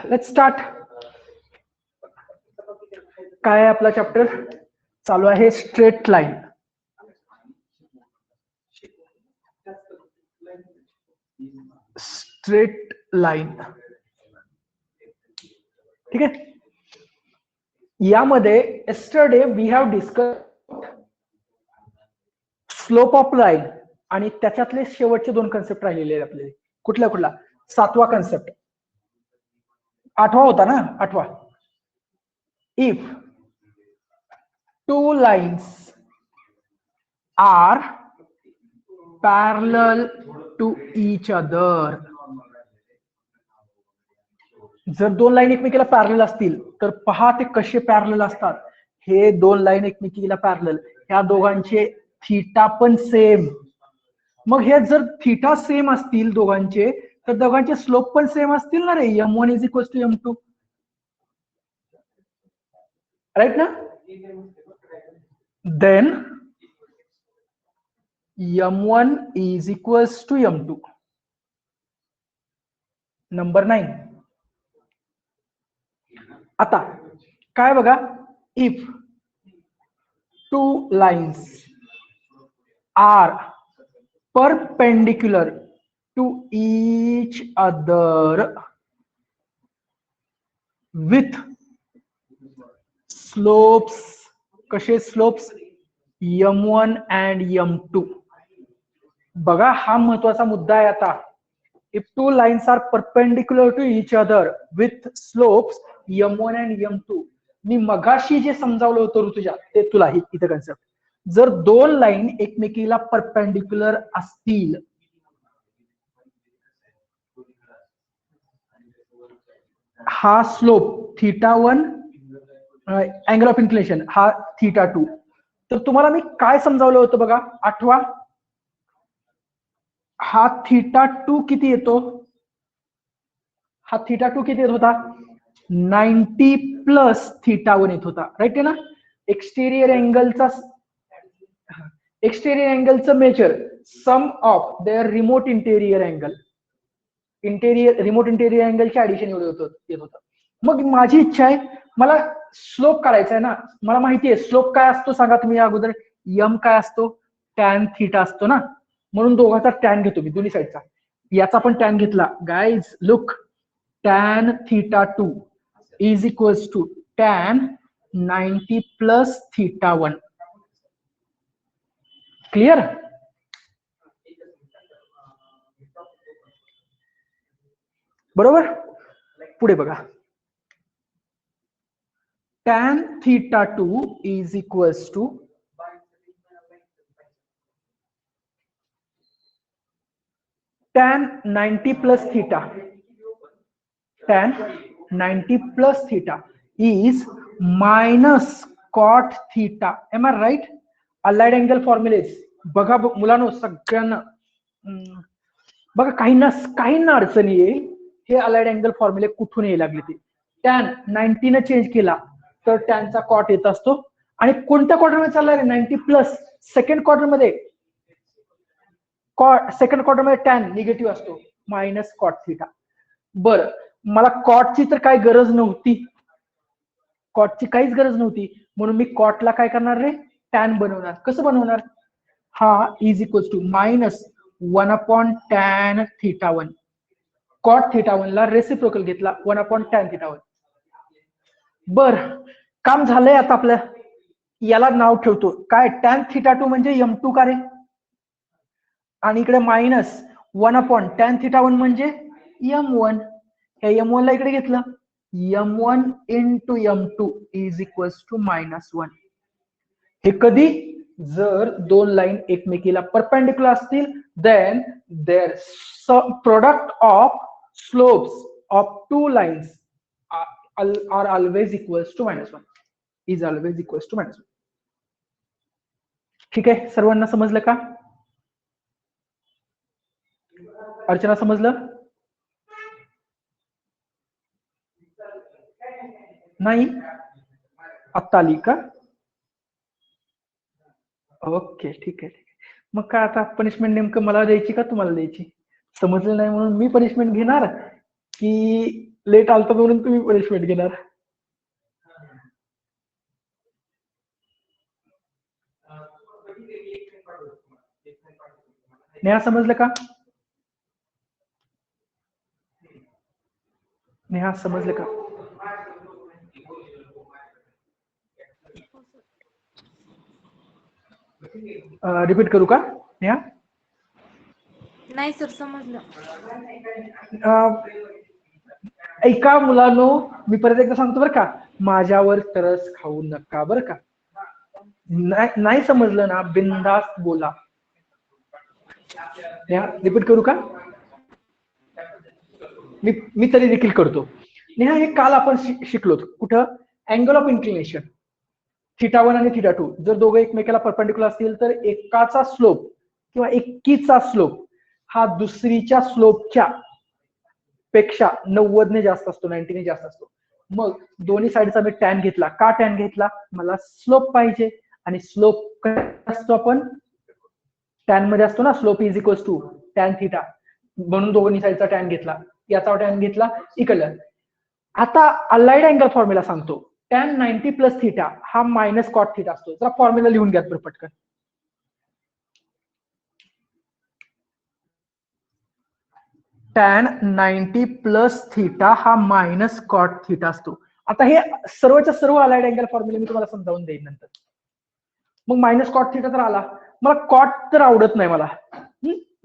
Let's start. काय आहे आपला चॅप्टर? चालू आहे स्ट्रेट लाईन. स्ट्रेट लाईन, ठीक आहे. यामध्ये yesterday we have discuss slope of line आणि त्याच्यातले शेवटचे दोन कन्सेप्ट राहिलेले आहेत आपले. कुठला? सातवा कन्सेप्ट. आठवा होता ना? आठवा. If two lines are parallel to each other. जर दोन लाईन एकमेकीला पॅरलल असतील तर पहा ते कसे पॅरलल असतात. हे दोन लाईन एकमेकीला पॅरलल, ह्या दोघांचे थीटा पण सेम. मग हे जर थीटा सेम असतील दोघांचे, तर दोघांचे स्लोप पण सेम असतील ना रे. m1 is equal to m2, right ना? Then m1 is equals to m2. Number 9. आता काय बघा, if two lines are perpendicular to each other with slopes, कसे स्लोप्स? m1 and m2. बघा हा महत्वाचा मुद्दा आहे आता. If two lines are perpendicular to each other with slopes m1 and m2. मी मगाशी जे समजावलं होतं ऋतुजा, ते तुला इथे कन्सेप्ट. जर दोन लाईन एकमेकीला परपेंडिक्युलर असतील, हा स्लोप θ1, अँगल ऑफ इन्क्लिनेशन हा θ2. तर तुम्हाला मी काय समजावलं होतं बघा, आठवा. हा θ2 किती येतो? हा θ2 किती येत होता? 90 प्लस θ1 येत होता, राईट आहे ना? एक्सटेरियर अँगलचं measure sum of their remote interior angle. Remote interior अँगलचे ऍडिशन एवढे येत होतं. मग माझी इच्छा आहे, मला स्लोप काढायचा आहे ना. मला माहिती आहे स्लोप काय असतो, सांगा तुम्ही अगोदर. यम काय असतो? टॅन थीटा असतो ना. म्हणून दोघांचा टॅन घेतो मी, दोन्ही साईडचा. याचा पण टॅन घेतला. Guys look, tan θ2 is equals to tan 90 plus θ1. Clear? बरोबर. पुढे बघा, tan θ2 is equals to tan 90 plus theta. Tan 90 plus theta is minus cot theta. Am I right? Allied angle formulas बघा मुलांनो सगळ्यांना. बघा काहींना अडचणी आहे. हे अलाइड अँगल फॉर्म्युले कुठून यायला लागले ते. टॅन 90 ने चेंज केला तर टॅनचा कॉट येत असतो. आणि कोणत्या क्वार्टर मध्ये चाललाय? 90 प्लस. सेकंड क्वार्टर मध्ये टॅन निगेटिव्ह असतो, मायनस कॉट थीटा. बरं, मला कॉटची तर काय गरज नव्हती, कॉटची काहीच गरज नव्हती. म्हणून मी कॉटला काय करणार रे? टॅन बनवणार. कसं बनवणार? हा is equals to minus 1/tan θ1. Cot θ1 ला रेसिप्रोकल घेतला, 1/tan θ1. बर, काम झालंय आता आपलं. याला नाव ठेवतो काय? tan θ2 म्हणजे m2 का रे? आणि इकडे मायनस 1/tan θ1 म्हणजे m1. हे m1 ला इकडे घेतलं, m1 into m2 is equals to -1. हे कधी? जर दोन लाईन एकमेकीला परपेंडिक्युलर असतील, then their product of slopes of two lines are always equals to -1. Is always equals to -1. ठीक आहे, सर्वांना समजलं का? अर्चना समजलं? नाही आत्ता आली का? ओके, ठीक आहे. मग काय आता पनिशमेंट नेमकं मला द्यायची का तुम्हाला द्यायची? समजलं नाही म्हणून मी पनिशमेंट घेणार की लेट आलता म्हणून तुम्ही पनिशमेंट घेणार? नेहा समजलं का? नेहा समजलं का? रिपीट करू का नेहा? नाही सर समजलं. ऐका मुलांनो, मी परत एकदा सांगतो बरं का, माझ्यावर तरस खाऊ नका बरं का. नाही समजलं ना, बिनधास्त बोला. रिपीट करू का? मी तरी देखील करतो. नेहा हे काल आपण शिकलो कुठं? अँगल ऑफ इन्क्लिनेशन θ1 आणि θ2 जर दोघं एकमेकाला परपेंडिक्युलर असतील तर एकाचा स्लोप किंवा एकीचा स्लोप हा दुसरीच्या स्लोपच्या पेक्षा 90 ने जास्त असतो, 90 ने जास्त असतो. मग दोन्ही साईडचा मी टॅन घेतला. का टॅन घेतला? मला स्लोप पाहिजे, आणि स्लोप काय असतो? आपण टॅन मध्ये असतो ना, slope is equals to tan theta, म्हणून दोन्ही साईडचा टॅन घेतला, याचा टॅन घेतला इकडलं. आता अलाइड अँगल फॉर्म्युला सांगतो. टॅन 90 प्लस थिटा हा मायनस कॉट थिटा असतो. जरा फॉर्म्युला लिहून घ्या बरं पटकन. टॅन 90 प्लस थिटा हा मायनस कॉट थिटा असतो. आता हे सर्वच्या सर्व अलाइड अँगल फॉर्म्युले मी तुम्हाला समजावून देईन नंतर. मग मायनस कॉट थिटा तर आला. मला कॉट तर आवडत नाही, मला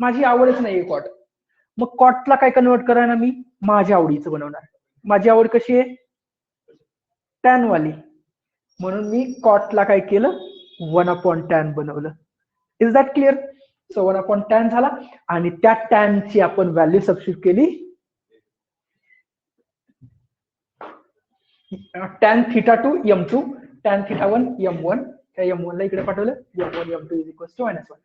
माझी आवडच नाहीये कॉट. मग कॉटला काय कन्वर्ट करायला मी माझ्या आवडीचं बनवणार. माझी आवड कशी आहे? टॅन वाली. म्हणून मी कॉटला काय केलं? 1/tan बनवलं. Is that clear? So 1/tan झाला, आणि त्या टॅनची आपण व्हॅल्यू सबस्टिट्यूट केली. Tan θ2 m2, tan θ1 m1. त्या m1 ला इकडे पाठवलं. m1 m2 is equals to -1.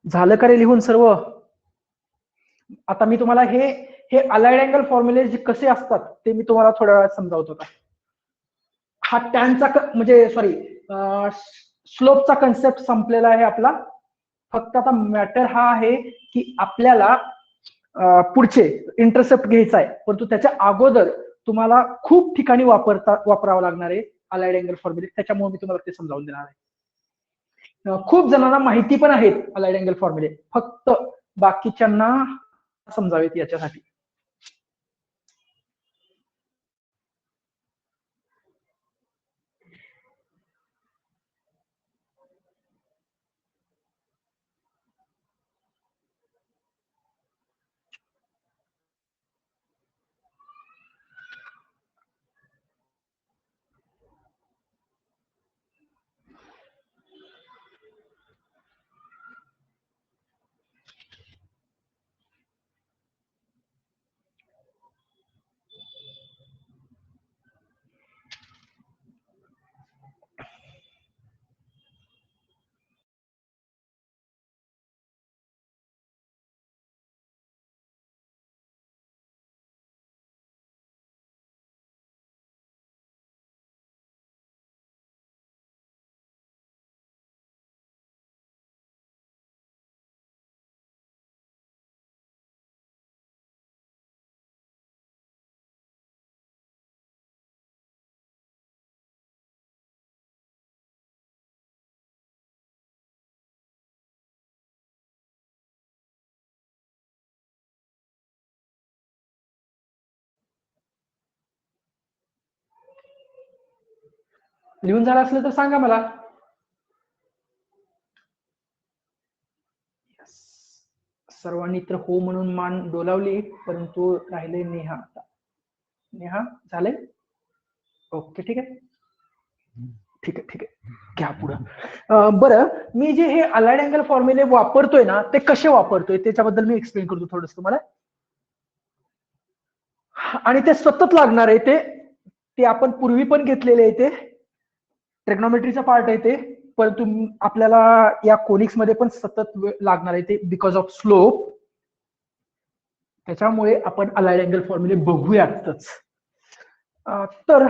झालं का रे लिहून सर्व? आता मी तुम्हाला हे अलाइड अँगल फॉर्म्युले कसे असतात ते मी तुम्हाला थोड्या वेळात समजावतो. हा टॅनचा म्हणजे सॉरी स्लोपचा कन्सेप्ट संपलेला आहे आपला. फक्त आता मॅटर हा आहे की आपल्याला पुढचे इंटरसेप्ट घ्यायचा आहे, परंतु त्याच्या अगोदर तुम्हाला खूप ठिकाणी वापरावं लागणार आहे अलाइड अँगल फॉर्म्युले. त्याच्यामुळे मी तुम्हाला ते समजावून देणार आहे. खूप जणांना माहिती पण आहेत अलाइड अँगल फॉर्म्युले, फक्त बाकीच्यांना समजावेत याच्यासाठी. लिहून झालं असलं तर सांगा मला. सर्वांनी तर हो म्हणून मान डोलावली, परंतु राहिले नेहा. आता नेहा झाले? ओके ठीक आहे ठीक आहे ठीक आहे, घ्या पुढं. बरं, मी जे हे अलाइड अँगल फॉर्म्युले वापरतोय ना, ते कसे वापरतोय त्याच्याबद्दल मी एक्सप्लेन करतो थोडंसं तुम्हाला. आणि ते सतत लागणार आहे, ते आपण पूर्वी पण घेतलेले आहे, ते ट्रिग्नोमेट्रीचा पार्ट आहे ते, परंतु आपल्याला या कोनिक्स मध्ये पण सतत लागणार आहे ते बिकॉज ऑफ स्लोप. त्याच्यामुळे आपण अलाइड अँगल फॉर्म्युले बघूयातच. तर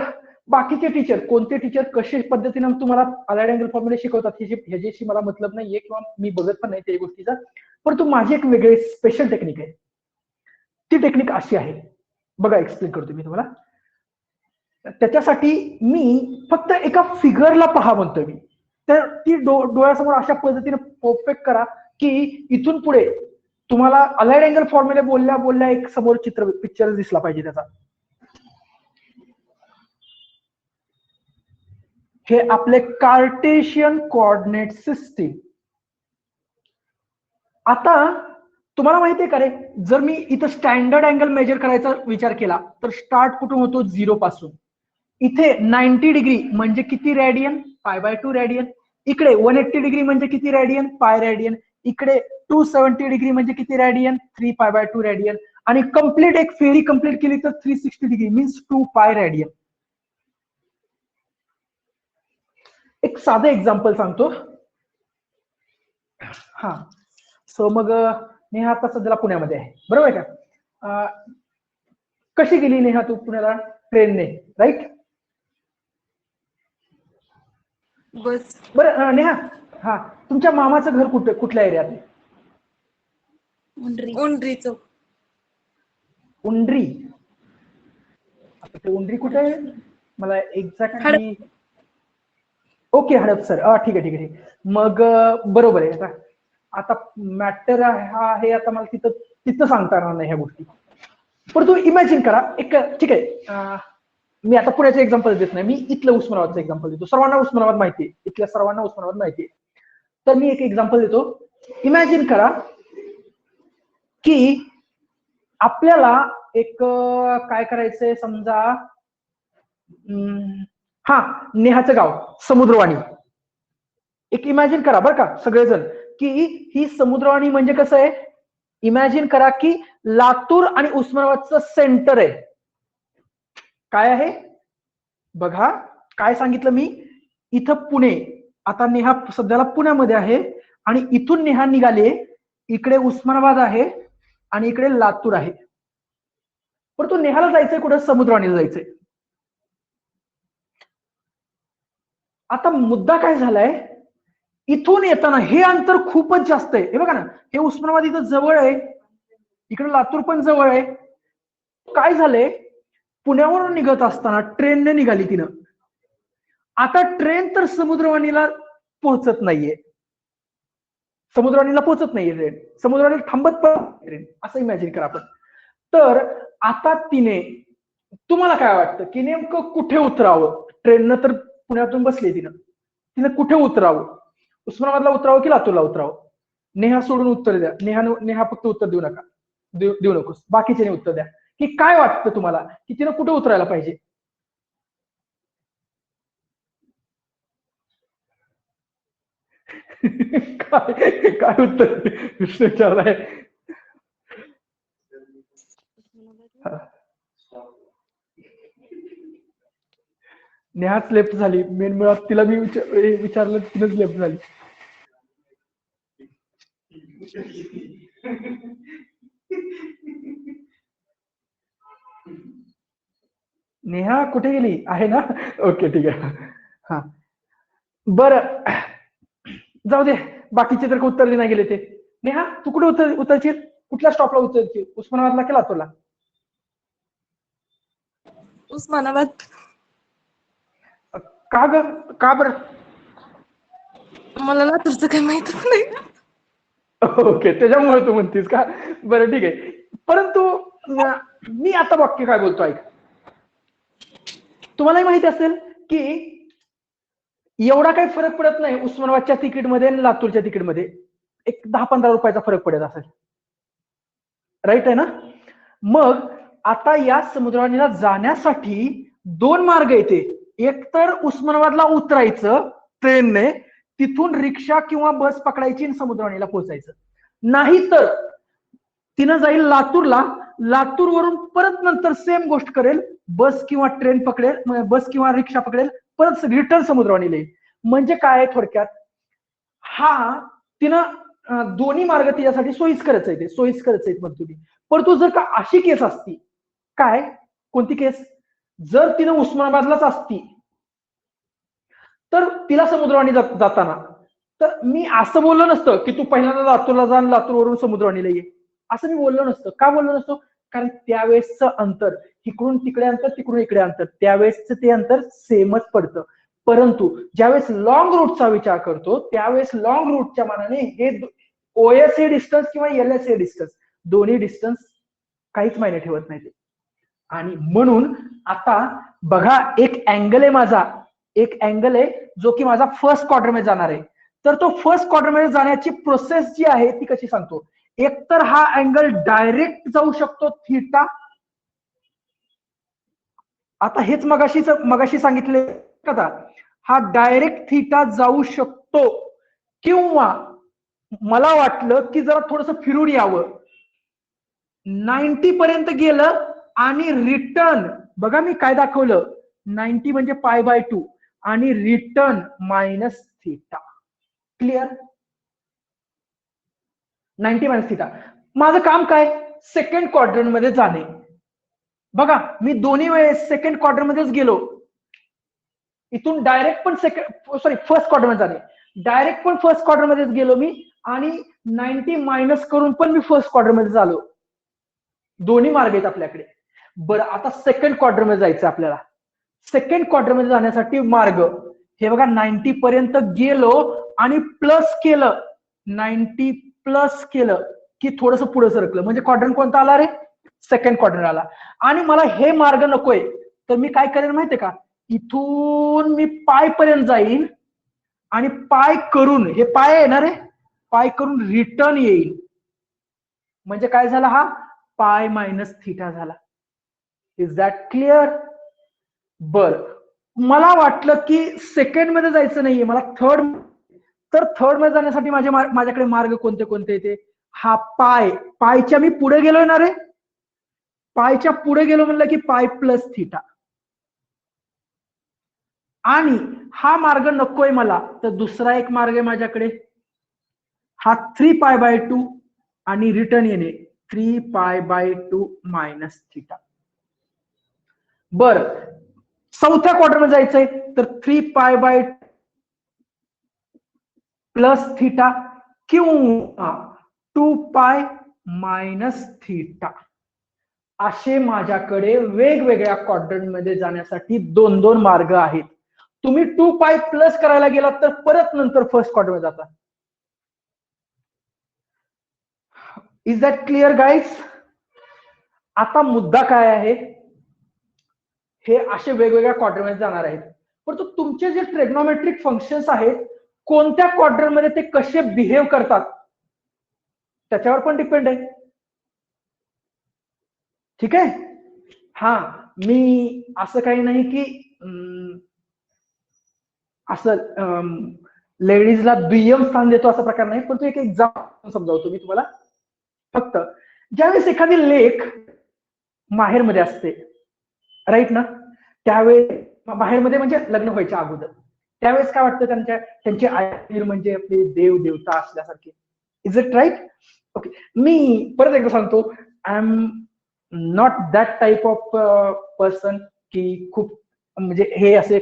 बाकीचे टीचर, कोणते टीचर कशा पद्धतीने तुम्हाला अलाइड अँगल फॉर्म्युले शिकवतात ह्याच्याशी मला मतलब नाहीये किंवा मी बघत पण नाही त्या गोष्टीचा, परंतु माझी एक वेगळी स्पेशल टेक्निक आहे. ती टेक्निक अशी आहे बघा, एक्सप्लेन करतो मी तुम्हाला. त्याच्यासाठी मी फक्त एका फिगरला पहा म्हणतोय मी, तर ती डोळ्यासमोर अशा पद्धतीने परफेक्ट करा की इथून पुढे तुम्हाला अलाइड अँगल फॉर्म्युले बोलल्या बोलल्या एक समोर पिक्चर दिसला पाहिजे त्याचा. हे आपले कार्टेशियन कोऑर्डिनेट सिस्टीम. आता तुम्हाला माहितीये का रे, जर मी इथं स्टँडर्ड अँगल मेजर करायचा विचार केला तर स्टार्ट कुठून होतो? 0 पासून. इथे 90 डिग्री म्हणजे किती रेडियन? π/2 रेडियन. इकडे 180 डिग्री म्हणजे किती रेडियन? Pi radian. इकडे 270 डिग्री म्हणजे किती रेडियन? 3π/2 रेडियन. आणि कम्प्लीट एक फेरी कम्प्लीट केली तर 360 डिग्री मीन्स 2π रेडियन. एक साधं एक्झाम्पल सांगतो. हा, सो मग नेहा आता सध्याला पुण्यामध्ये आहे, बरोबर आहे का? कशी गेली नेहा तू पुण्याला? ट्रेनने, राईट? बस. बरं नेहा, हा, तुमच्या मामाचं घर कुठल्या एरियात आहे? उंडरी चौक. उंडरी? आता ते उंडरी कुठे आहे मला एक्झॅक्टली? ओके, हडपसर. ठीक आहे ठीक आहे. मग बरोबर आहे. आता मॅटर हा आहे, आता मला तिथं सांगता येणार नाही ह्या गोष्टी, पण तू इमॅजिन करा एक, ठीक आहे, मी आता पुण्याचं एक्झाम्पल देत नाही, मी इथलं उस्मानाबादचं एक्झाम्पल देतो. सर्वांना उस्मानाबाद माहिती आहे, इथल्या सर्वांना उस्मानाबाद माहिती आहे. तर मी एक एक्झाम्पल देतो. इमॅजिन करा की आपल्याला एक काय करायचंय, समजा हा, नेहाचं गाव समुद्रवाणी. एक इमॅजिन करा बरं का सगळेजण, की ही समुद्रवाणी म्हणजे कसं आहे, इमॅजिन करा की लातूर आणि उस्मानाबादचं सेंटर आहे. काय आहे बघा, काय सांगितलं मी, इथं पुणे. आता नेहा सध्याला पुण्यामध्ये आहे आणि इथून नेहा निघाले, इकडे उस्मानाबाद आहे आणि इकडे लातूर आहे. पण तो नेहाला जायचंय कुठं? समुद्रवाणीला जायचंय. आता मुद्दा काय झालाय, इथून येताना हे अंतर खूपच जास्त आहे. हे बघा ना, हे उस्मानाबाद इथं जवळ आहे, इकडे लातूर पण जवळ आहे. काय झालंय, पुण्यावरून निघत असताना ट्रेनने निघाली तिनं. आता ट्रेन तर समुद्रवाणीला पोहोचत नाहीये, समुद्रवाणीला पोहोचत नाहीये ट्रेन, समुद्रवाणीला थांबत पण ट्रेन, असं इमॅजिन करा आपण. तर आता तिने, तुम्हाला काय वाटतं की नेमकं कुठे उतरावं? ट्रेननं तर पुण्यातून बसली तिनं कुठे उतरावं? उस्मानाबादला उतरावं की लातूरला उतरावं? नेहा सोडून उत्तर द्या. नेहा फक्त उत्तर देऊ नका, देऊ नकोस, बाकीचे उत्तर द्या की काय वाटतं तुम्हाला की तिनं कुठे उतरायला पाहिजे? काय उत्तर विचारलाय? नेहाच लेफ्ट झाली. मेन मुळात तिला मी विचारलं, तिनंच लेफ्ट झाली. नेहा कुठे गेली? आहे ना? ओके ठीक आहे. हा बरं, जाऊ दे, बाकीचे तर उत्तर नाही गेले ते. नेहा तू कुठे उतरशील? कुठल्या स्टॉपला उतरशील? उस्मानाबादला की लातूरला? उस्मानाबाद. का ग? का बरं? मला लातूरचं काही माहितच नाही. ओके, त्याच्यामुळे तू म्हणतीस का? बरं ठीक आहे. परंतु मी आता वाक्य काय बोलतो ऐक. तुम्हालाही माहिती असेल की एवढा काही फरक पडत नाही उस्मानाबादच्या तिकीटमध्ये आणि लातूरच्या तिकीटमध्ये, एक 10-15 रुपयाचा फरक पडत असेल, राईट आहे ना? मग आता या समुद्रवाणीला जाण्यासाठी दोन मार्ग येते, एक तर उस्मानाबादला उतरायचं ट्रेनने, तिथून रिक्षा किंवा बस पकडायची आणि समुद्रवाणीला पोहोचायचं, नाही तर तिनं जाईल लातूरला, लातूरवरून परत नंतर सेम गोष्ट करेल, बस किंवा ट्रेन पकडेल, बस किंवा रिक्षा पकडेल, परत रिटर्न समुद्रवाणीला येईल. म्हणजे काय थोडक्यात, हा तिनं दोन्ही मार्ग तिच्यासाठी सोयीस्करच आहे, ते सोयीस्करच आहेत म्हणतो ती. परंतु जर का अशी केस असती, काय कोणती केस, जर तिनं उस्मानाबादलाच असती तर तिला समुद्रवाणी जाताना तर मी असं बोललो नसतं की तू पहिल्यांदा लातूरला जा आणि लातूरवरून समुद्रवाणीला ये, असं मी बोललो नसतं. का बोललो नसतो, कारण त्यावेळेसचं अंतर, इकडून तिकडे अंतर, तिकडून इकडे अंतर, त्यावेळेसचं ते अंतर सेमच पडतं. परंतु ज्यावेळेस लॉंग रूटचा विचार करतो त्यावेळेस लॉंग रूटच्या मानाने हे ओएसए डिस्टन्स किंवा एलएसए डिस्टन्स दोन्ही डिस्टन्स काहीच मायने ठेवत नाही. आणि म्हणून आता बघा, एक अँगल आहे माझा, एक अँगल आहे जो की माझा फर्स्ट क्वार्टर मध्ये जाणार आहे, तर तो फर्स्ट क्वार्टर मध्ये जाण्याची प्रोसेस जी आहे ती कशी सांगतो. एक तर हा अँगल डायरेक्ट जाऊ शकतो थीटा, आता हेच मगाशी सांगितले का, हा डायरेक्ट थीटा जाऊ शकतो, किंवा मला वाटलं की जरा थोडस फिरून यावं, 90 पर्यंत गेलं आणि रिटर्न, बघा मी काय दाखवलं, 90 म्हणजे π/2 आणि return minus theta. Clear? 90 minus theta. माझं काम काय, सेकंड क्वाड्रंट मध्ये जाणे. बघा मी दोन्ही वेळेस सेकंड क्वार्टर मध्येच गेलो, इथून डायरेक्ट पण फर्स्ट क्वार्टर मध्ये जाणे, डायरेक्ट पण फर्स्ट क्वार्टर मध्येच गेलो मी, आणि 90 मायनस करून पण मी फर्स्ट क्वार्टर मध्ये झालो. दोन्ही मार्ग आहेत आपल्याकडे. बरं, आता सेकंड क्वार्टर मध्ये जायचं आपल्याला. सेकंड क्वार्टर मध्ये जाण्यासाठी मार्ग हे बघा, 90 पर्यंत गेलो आणि प्लस केलं, 90 प्लस केलं की थोडस पुढे सरकलं, म्हणजे क्वाड्रंट कोणता आला रे, सेकंड क्वाड्रंट आला. आणि मला हे मार्ग नकोय, तर मी काय करेन माहितीये का, इथून मी पाय पर्यंत जाईल आणि पाय करून, हे पाय येणार आहे, पाय करून रिटर्न येईल, म्हणजे काय झाला, हा पाय मायनस थीटा झाला. Is that clear? बर, मला वाटलं की सेकंड मध्ये जायचं नाहीये, मला थर्ड, तर थर्ड मध्ये जाण्यासाठी माझ्याकडे मार्ग कोणते कोणते येते, हा पायच्या मी पुढे गेलोय ना रे, पायच्या पुढे गेलो म्हणलं की पाय प्लस थीटा, आणि हा मार्ग नकोय मला, तर दुसरा एक मार्ग आहे माझ्याकडे, हा 3π/2 आणि रिटर्न येणे 3π/2 मायनस थीटा. बर, चौथ्या क्वार्टर मध्ये जायचंय, तर 3π/2 प्लस थीटा किंवा 2π मायनस थीटा. असे माझ्याकडे वेगवेगळ्या क्वाड्रंट मध्ये जाण्यासाठी दोन दोन मार्ग आहेत. तुम्ही 2π प्लस करायला गेलात तर परत नंतर फर्स्ट क्वार्टर मध्ये जाता. Is that clear guys? आता मुद्दा काय आहे, हे असे वेगवेगळ्या क्वाड्रंट मध्ये जाणार आहेत, परंतु तुमचे जे ट्रिग्नोमेट्रिक फंक्शन्स आहेत कोणत्या क्वाड्रंट मध्ये ते कसे बिहेव करतात त्याच्यावर पण डिपेंड आहे. ठीक आहे? हा, मी असं काही नाही की असं लेडीजला दुय्यम स्थान देतो असा प्रकार नाही, पण तो एक एक्झाम्पल समजावतो मी तुम्हाला. फक्त ज्यावेळेस एखादी लेक माहेरमध्ये असते, राईट ना, त्यावेळेस माहेरमध्ये म्हणजे लग्न व्हायच्या अगोदर, त्यावेळेस काय वाटतं, त्यांची आई म्हणजे आपली देव देवता असल्यासारखी. Is it right? ओके, मी परत एकदा सांगतो, I am not that type of person की खूप म्हणजे हे असे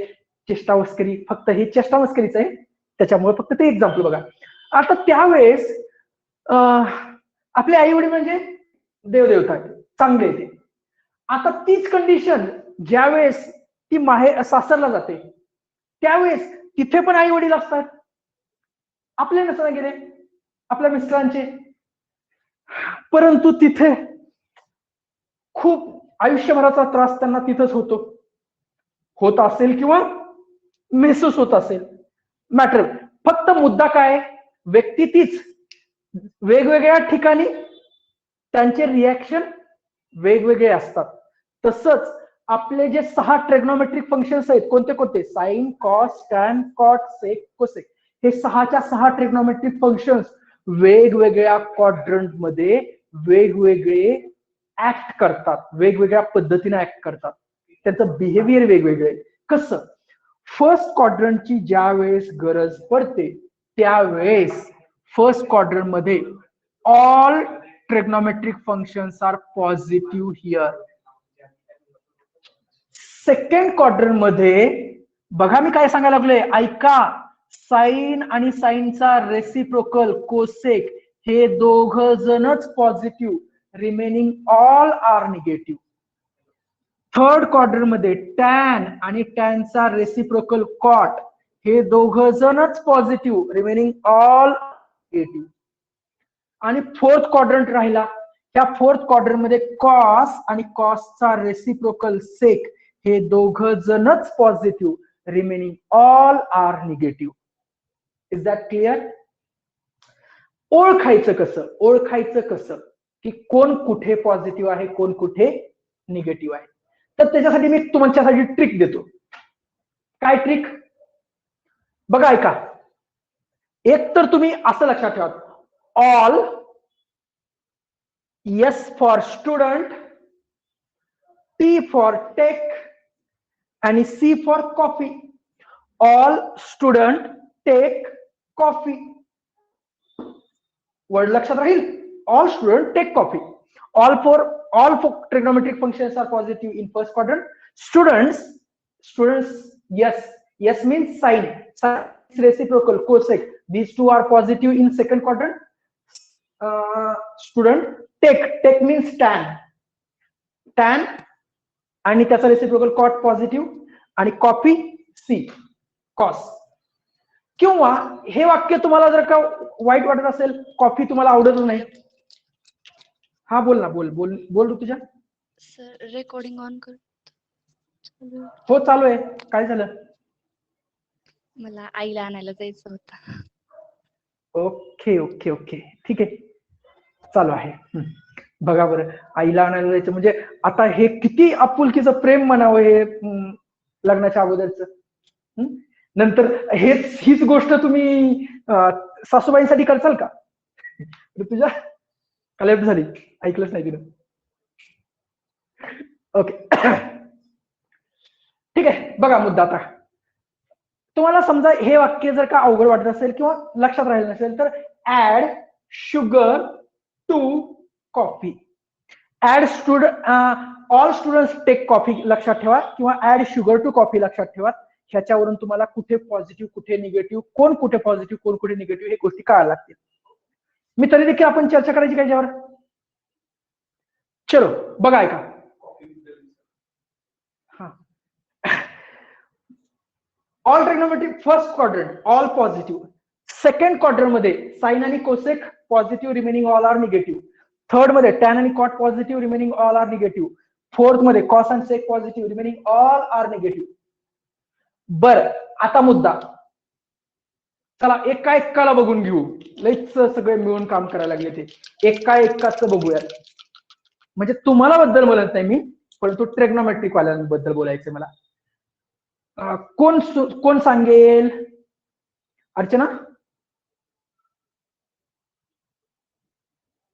चेष्टावस्करी, फक्त हे चेष्टावस्करीच आहे, त्याच्यामुळे फक्त ते एक्झाम्पल बघा. आता त्यावेळेस आपले आई वडील म्हणजे देवदेवता चांगले येते. आता तीच कंडिशन ज्यावेळेस ती सासरला जाते त्यावेळेस तिथे पण आई वडील असतात, आपले नसता गेले, आपल्या मिस्टरांचे, परंतु तिथे खूप आयुष्यभराचा त्रास त्यांना तिथंच होत असेल किंवा महसूस होत असेल. मॅटर. फक्त मुद्दा काय, व्यक्ती तीच, वेगवेगळ्या ठिकाणी त्यांचे रिॲक्शन वेगवेगळे असतात. तसंच आपले जे 6 ट्रिग्नोमेट्रिक फंक्शन्स आहेत, कोणते कोणते, साइन, कॉस, टॅन, कॉट, सेक, कोसेक, हे 6च्या 6 ट्रिग्नोमेट्रिक फंक्शन्स वेगवेगळ्या क्वाड्रंट मध्ये वेगवेगळे ऍक्ट करतात, वेगवेगळ्या पद्धतीने ऍक्ट करतात, त्यांचं बिहेवियर वेगवेगळे. कसं, फर्स्ट क्वाड्रंटची ज्या वेळेस गरज पडते त्यावेळेस फर्स्ट क्वाड्रंट मध्ये all trigonometric functions are positive here. Second quadrant मध्ये बघा मी काय सांगायला लागलोय, ऐका, साइन आणि साइनचा रेसिप्रोकल कोसेक हे दोघ जणच positive, remaining all are negative. Third quadrant मध्ये टॅन आणि टॅनचा रेसिप्रोकल कॉट हे दोघ जणच पॉझिटिव्ह, रिमेनिंग ऑल निगेटिव्ह. आणि फोर्थ क्वाड्रंट राहिला, त्या फोर्थ क्वाड्रंट मध्ये कॉस आणि कॉसचा रेसिप्रोकल सेक हे दोघ जणच positive, remaining all are negative. Is that clear? ओळखायचं कसं, ओळखायचं कसं की कोण कुठे पॉझिटिव्ह आहे, कोण कुठे निगेटिव्ह आहे. तर त्याच्यासाठी मी तुमच्यासाठी ट्रिक देतो. काय ट्रिक? बघा ऐका, एक तर तुम्ही असं लक्षात ठेवा, all S for student, T for tech आणि C for coffee. All student take coffee. Word लक्षात राहील, all student take coffee. All four trigonometric functions are positive in first quadrant. Students, yes means sine reciprocal cosec, these two are positive in second quadrant. Student take means tan आणि त्याचा reciprocal cot positive आणि coffee C cos. किंवा हे वाक्य तुम्हाला जर का वाईट वाटत असेल, कॉफी तुम्हाला आवडतच नाही, हा बोल ना, बोल बोल बोल तुझ्या. सर रेकॉर्डिंग ऑन कर. हो चालू आहे. काय झालं? मला आईला आणायला जायचं होतं. ओके ओके ओके ठीक आहे, चालू आहे. बघा बरं, आईला आणायला जायचं म्हणजे आता हे किती आपुलकीचं प्रेम म्हणावं हे लग्नाच्या अगोदरच. नंतर हीच गोष्ट तुम्ही सासूबाईंसाठी करचाल का? तुझ्या कलेक्ट झाली, ऐकलंच नाही तिनं. ओके ठीक आहे. बघा मुद्दा आता, तुम्हाला समजा हे वाक्य जर का अवघड वाटत असेल किंवा लक्षात राहिलं नसेल तर add sugar to coffee. Add all students take coffee लक्षात ठेवा किंवा ऍड शुगर टू कॉफी लक्षात ठेवा. ह्याच्यावरून तुम्हाला कुठे पॉझिटिव्ह कुठे निगेटिव्ह, कोण कुठे पॉझिटिव्ह कोण कुठे निगेटिव्ह हे गोष्टी कळायला लागतील. मी तरी देखील आपण चर्चा करायची काय याच्यावर. चलो बघा ऐका, हा all trigonometric first quadrant all positive. Second quadrant मध्ये साइन आणि cosec positive, remaining all are negative. Third मध्ये टॅन आणि cot positive, remaining all are negative. Fourth मध्ये कॉस आणि sec positive, remaining all are negative. बरं, आता मुद्दा, चला एका एकाला बघून घेऊ. लईच सगळे मिळून काम करायला लागले ते, एकाच बघूया. म्हणजे तुम्हाला बद्दल बोलत नाही मी, परंतु ट्रिग्नोमेट्रिक वाल्यांबद्दल बोलायचंय मला. कोण सांगेल? अर्चना,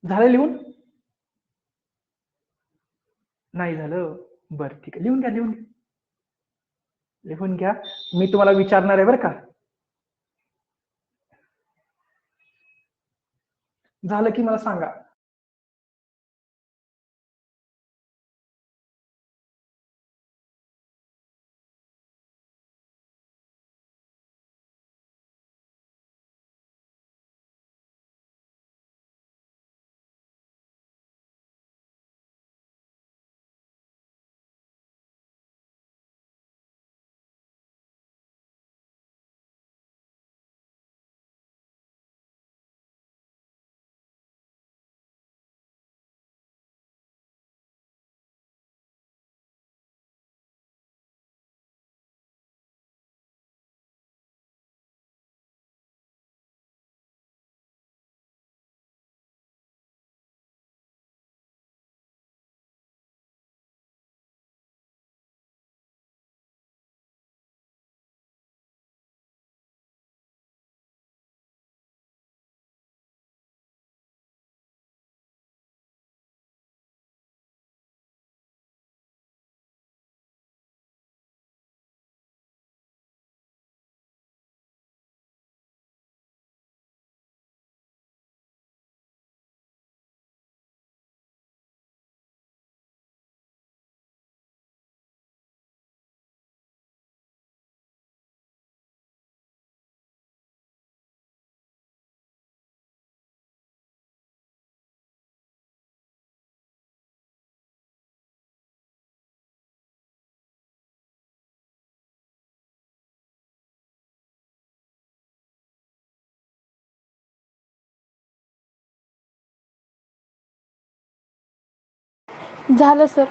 झालं लिहून? नाही झालं, बरं ठीक आहे, लिहून घ्या लिहून घ्या. मी तुम्हाला विचारणार आहे बरं का. झालं की मला सांगा. झालं सर.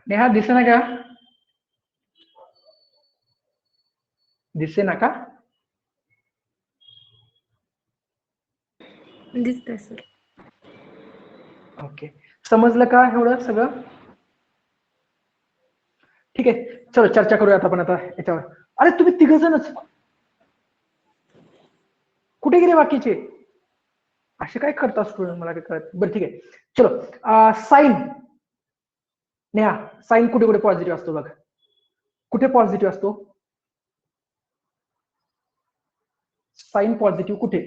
नेहा दिसे ना का? दिसे ना का? दिसतंय सर. ओके, समजलं का एवढं सगळं? ठीक आहे, चलो चर्चा करूयात आपण आता याच्यावर. अरे तुम्ही तिघ जणच कुठे गेले बाकीचे? असे काय करता स्टुडंट, मला काय कळत. बरं ठीक आहे, चलो. साईन नेहा, साईन कुठे कुठे पॉझिटिव्ह असतो बघ. कुठे पॉझिटिव्ह असतो? साईन पॉझिटिव्ह कुठे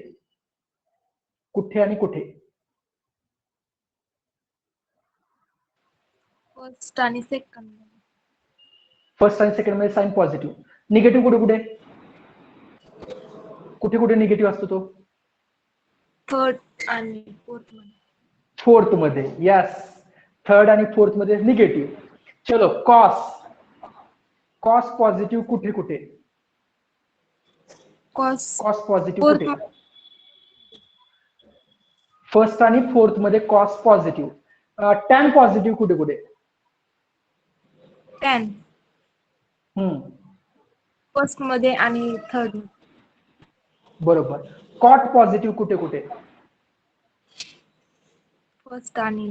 कुठे आणि कुठे? फर्स्ट आणि सेकंड. फर्स्ट आणि सेकंड मध्ये साईन पॉझिटिव्ह. निगेटिव्ह कुठे कुठे? कुठे कुठे निगेटिव्ह असतो तो? थर्ड आणि फोर्थ मध्ये. फोर्थ मध्ये. यस, थर्ड आणि फोर्थ मध्ये निगेटिव्ह. चलो, कॉस. कॉस पॉझिटिव्ह कुठे कुठे? कॉस कॉस पॉझिटिव्ह फोर्थ कुठे? फर्स्ट आणि फोर्थ मध्ये कॉस पॉझिटिव्ह. टॅन पॉझिटिव्ह कुठे कुठे? टॅन फर्स्ट मध्ये आणि थर्ड. बरोबर. कॉट पॉझिटिव्ह कुठे कुठे? फर्स्ट आणि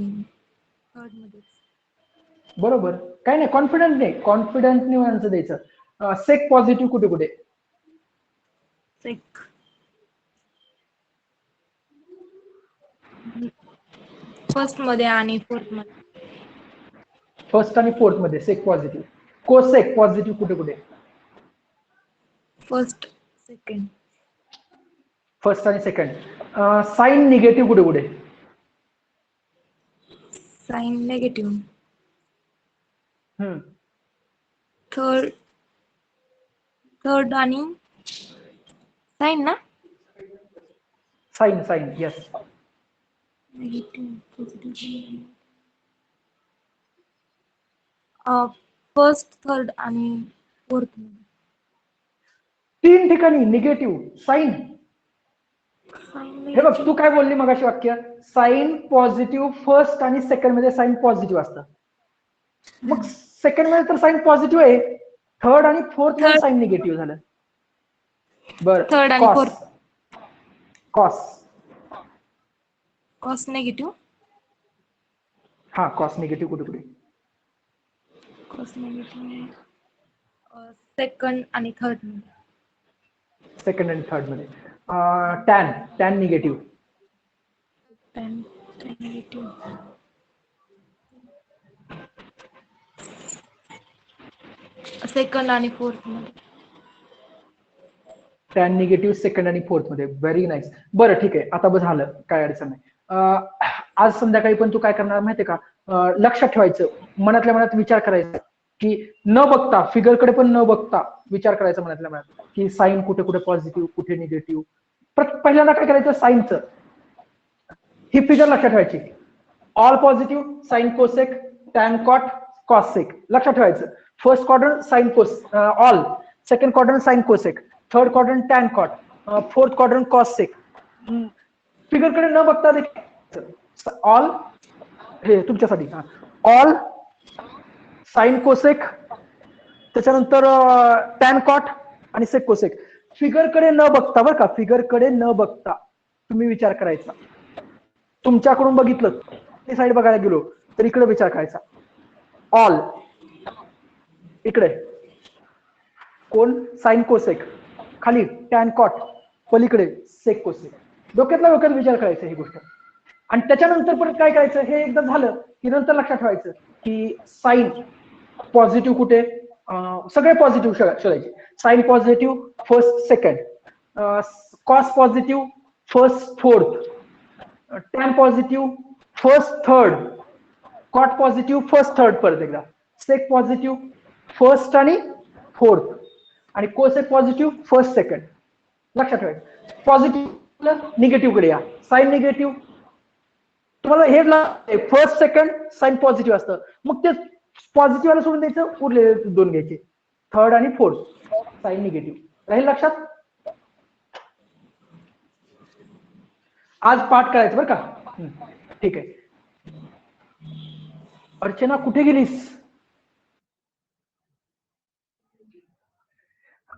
थर्ड मध्ये. बरोबर, काय नाही, कॉन्फिडंटली आन्सर द्यायचं. सेक पॉझिटिव्ह कुठे कुठे? सेक फर्स्ट मध्ये आणि फोर्थ मध्ये. फर्स्ट आणि फोर्थ मध्ये सेक पॉझिटिव्ह. कोसेक पॉझिटिव्ह कुठे कुठे? First second. फर्स्ट आणि सेकंड. साईन निगेटिव्ह कुठे कुठे? Sine negative. हम्म, थर्ड आणि साइन ना. Sine sine yes. Negative positive. First third आणि फोर्थ मध्ये. 3 ठिकाणी निगेटिव्ह साईन. हे बघ, तू काय बोलली मगाशी वाक्य? साईन पॉझिटिव्ह फर्स्ट आणि सेकंड मध्ये साईन पॉझिटिव्ह असतं. मग सेकंड मध्ये तर साईन पॉझिटिव्ह आहे, थर्ड आणि फोर्थ मध्ये साईन निगेटिव्ह झालं. बरं, थर्ड आणि cos. Fourth. Cos. Cos negative. हा, कॉस निगेटिव्ह कुठे कुठे? कॉस नेगेटिव्ह सेकंड आणि थर्ड मध्ये. सेकंड आणि थर्ड मध्ये. Tan. Tan negative. Tan negative second आणि फोर्थ मध्ये. टॅन निगेटिव्ह सेकंड आणि फोर्थ मध्ये. Very nice. बरं ठीक आहे, आता बस झालं, काय अडचण नाही. आज संध्याकाळी पण तू काय करणार माहितीये का? लक्षात ठेवायचं, मनातल्या मनात विचार करायचा की न बघता, फिगरकडे पण न बघता विचार करायचा मनातल्या मनात की साईन कुठे कुठे पॉझिटिव्ह कुठे निगेटिव्ह. पहिल्यांदा काय करायचं, साईनचं ही फिगर लक्षात ठेवायची. All positive sine cosec, tan cot, cosec. लक्षात ठेवायचं. First quadrant sine cos all, second quadrant sine cosec, third quadrant tan cot, fourth quadrant cosec. फिगरकडे न बघता ऑल, हे तुमच्यासाठी, ऑल साईन कोसेक, त्याच्यानंतर टॅन कॉट आणि सेक कोसेक. फिगरकडे न बघता, बरं का, फिगरकडे न बघता तुम्ही विचार करायचा. तुमच्याकडून बघितलं, साईड बघायला गेलो तर इकडे विचार करायचा. ऑल इकडे कोण? Sine cosec. खाली टॅन कॉट, पलीकडे सेक कोसेक. डोक्यात विचार करायचा ही गोष्ट. आणि त्याच्यानंतर परत काय करायचं, हे एकदा झालं की नंतर लक्षात ठेवायचं की साईन पॉझिटिव्ह कुठे? सगळे पॉझिटिव्ह शोधायचे. Sine positive first second, cos positive first fourth, tan positive first third, cot positive first third, परत एकदा सेक पॉझिटिव्ह फर्स्ट आणि फोर्थ, आणि कोसेक पॉझिटिव्ह फर्स्ट सेकंड. लक्षात ठेवायचं. पॉझिटिव्ह निगेटिव्ह कडे या, साइन निगेटिव्ह. तुम्हाला हे फर्स्ट सेकंड साइन पॉझिटिव्ह असतं, मग ते पॉझिटिव्ह वाला सोडून द्यायचं, उरलेले दोन घ्यायचे, थर्ड आणि फोर्थ साइन निगेटिव्ह. राहील लक्षात. आज पाठ करायचं बरं का. ठीक आहे. अर्चना कुठे गेलीस?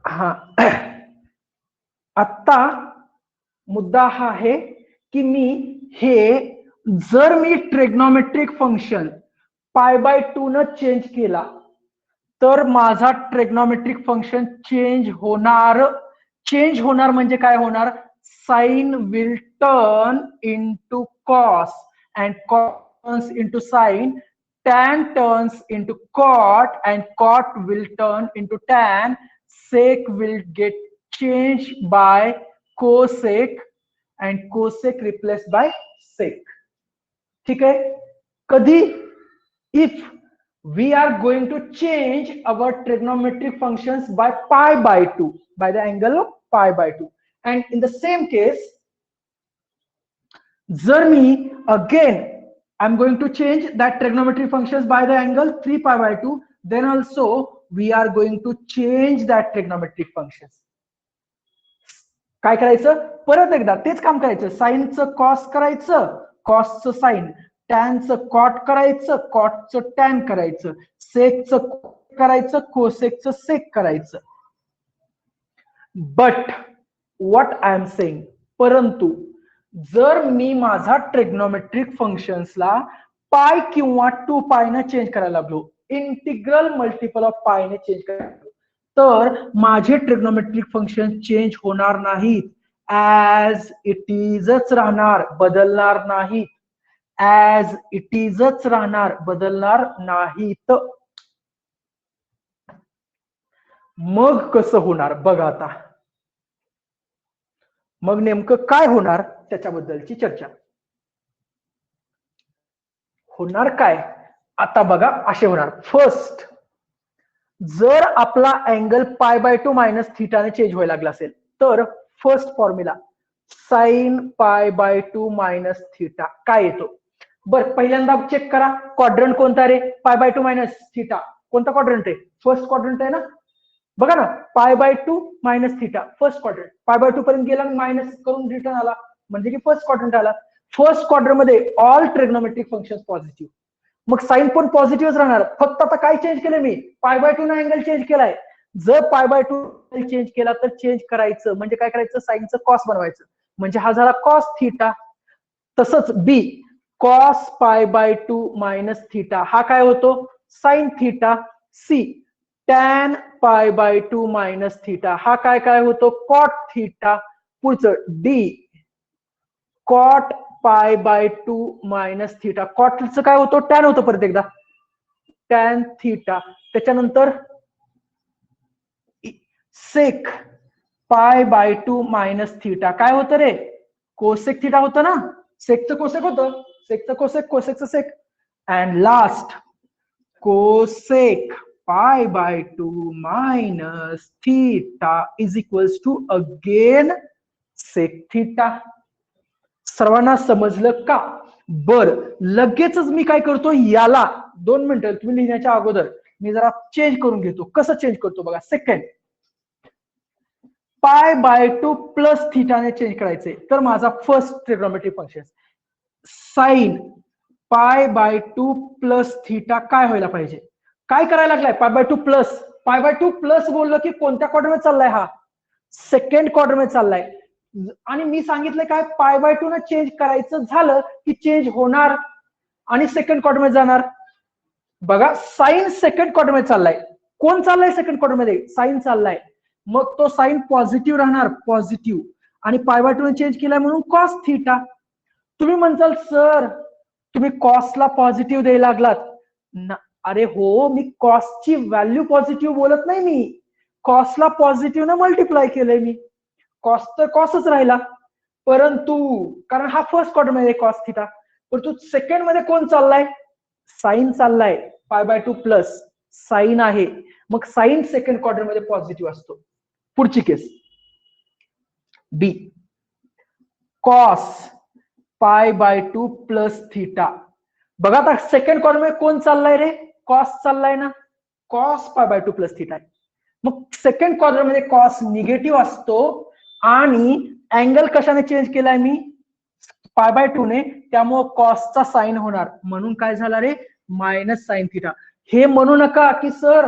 हा आता मुद्दा हा आहे की जर मी ट्रिग्नोमेट्रिक फंक्शन π/2 न चेंज केला तर माझा ट्रिग्नोमेट्रिक फंक्शन चेंज होणार म्हणजे काय होणार? Sine will turn into cos and cos into sine, tan turns into cot and cot will turn into tan, sec will get changed by cosec and cosec replaced by sec. ठीक है. कधी? If we are going to change our trigonometric functions by π/2, by the angle of π/2, and in the same case जर मी again I'm going to change that trigonometric functions by the angle 3π/2, then also we are going to change that trigonometric functions. काय करायचं? परत एकदा तेच काम करायचं. साइनचं cos करायचं, कॉसचं sign, टॅनचं cot करायचं, कॉटचं टॅन करायचं, सेकचं करायचं, कोसेकचं सेक करायचं. But what I am saying, परंतु जर मी माझा ट्रिग्नोमेट्रिक फंक्शन्सला पाय किंवा 2π न चेंज करायला लागलो, इंटिग्रल मल्टिपल ऑफ पाय ने चेंज करायला लागलो, तर माझे ट्रिग्नोमेट्रिक फंक्शन चेंज होणार नाहीत. ऍज इट इजच राहणार, बदलणार नाहीत. ऍज इट इजच राहणार, बदलणार नाहीत. मग कसं होणार बघा आता. मग नेमकं काय होणार त्याच्याबद्दलची चर्चा. होणार काय आता बघा, असे होणार. फर्स्ट, जर आपला अँगल π/2 मायनस थिटा ने चेंज व्हायला लागला असेल तर first formula sine π/2 minus theta काय येतो? बर पहिल्यांदा चेक करा, क्वाड्रंट कोणता रे? π/2 मायनस थिटा कोणता क्वाड्रंट आहे? फर्स्ट क्वाड्रंट आहे ना. बघा ना, π/2 मायनस थिटा फर्स्ट क्वाड्रंट, π/2 पर्यंत गेला मायनस करून रिटर्न आला म्हणजे की फर्स्ट क्वाड्रंट आला. फर्स्ट क्वाड्रंट मध्ये ऑल ट्रिग्नोमेट्रिक फंक्शन्स पॉझिटिव्ह, मग साइन पण पॉझिटिव्हच राहणार. फक्त आता काय चेंज केलं मी? π/2 न अँगल चेंज केलाय. जर π/2 चेंज केला तर चेंज करायचं म्हणजे काय करायचं? साइनचं कॉस बनवायचं, म्हणजे हा झाला कॉस थिटा. तसंच बी कॉस π/2 मायनस थिटा हा काय होतो? Sine theta. C tan π/2 minus theta हा काय काय होतो? Cot theta. पुढचं डी कॉट π/2 मायनस थिटा, कॉटचं काय होतो? टॅन होतो, परत एकदा टॅन थिटा. त्याच्यानंतर सेक π/2 मायनस थिटा काय होतं रे? कोसेक थिटा होतं ना. सेकचं कोसेक होतं, सेकचं कोसेक, कोसेकचं sec. And last cosec π/2 minus theta is equals to again sec theta. सर्वांना समजलं का? बर लगेचच मी काय करतो, याला 2 मिनिटं तुम्ही लिहिण्याच्या अगोदर मी जरा चेंज करून घेतो. कसं चेंज करतो बघा. सेकंड π/2 प्लस थिटा ने चेंज करायचंय तर माझा first trigonometric function sine π/2 plus theta काय व्हायला पाहिजे? काय करायला लागलाय? π/2 प्लस. π/2 प्लस बोललं की कोणत्या क्वाड्रंट मध्ये चाललाय? हा सेकंड क्वाड्रंट मध्ये चाललाय. आणि मी सांगितलं काय? π/2 न चेंज करायचं झालं की चेंज होणार आणि सेकंड क्वाड्रंट मध्ये जाणार. बघा साइन सेकंड क्वाड्रंट मध्ये चाललाय. कोण चाललाय सेकंड क्वाड्रंट मध्ये? साइन चाललाय. मग तो साइन पॉझिटिव्ह राहणार, पॉझिटिव्ह, आणि π/2 न चेंज केलाय म्हणून कॉस थिटा. तुम्ही म्हणताल सर तुम्ही कॉसला पॉझिटिव्ह द्यायला लागलात. अरे हो, मी कॉसची व्हॅल्यू पॉझिटिव्ह बोलत नाही, मी कॉसला पॉझिटिव्ह न मल्टिप्लाय केलंय. मी कॉस तर कॉसच राहिला. परंतु कारण हा फर्स्ट क्वाड्रंट मध्ये कॉस थिटा, परंतु सेकंड मध्ये कोण चाललाय, साइन चाललाय, π/2 प्लस साइन आहे, मग साइन सेकंड क्वाड्रंट मध्ये पॉझिटिव्ह असतो. पुढची केस बी, कॉस π/2 प्लस थिटा. बघा आता सेकंड क्वाड्रंट मध्ये कोण चाललाय रे, कॉस चाललाय ना, कॉस π/2 प्लस थिटा. मग सेकंड क्वाड्रंट मध्ये कॉस निगेटिव्ह असतो आणि अँगल कशाने चेंज केलाय मी, π/2 ने, त्यामुळे कॉसचा साइन होणार, म्हणून काय झाला रे, मायनस साइन थिटा. हे म्हणू नका की सर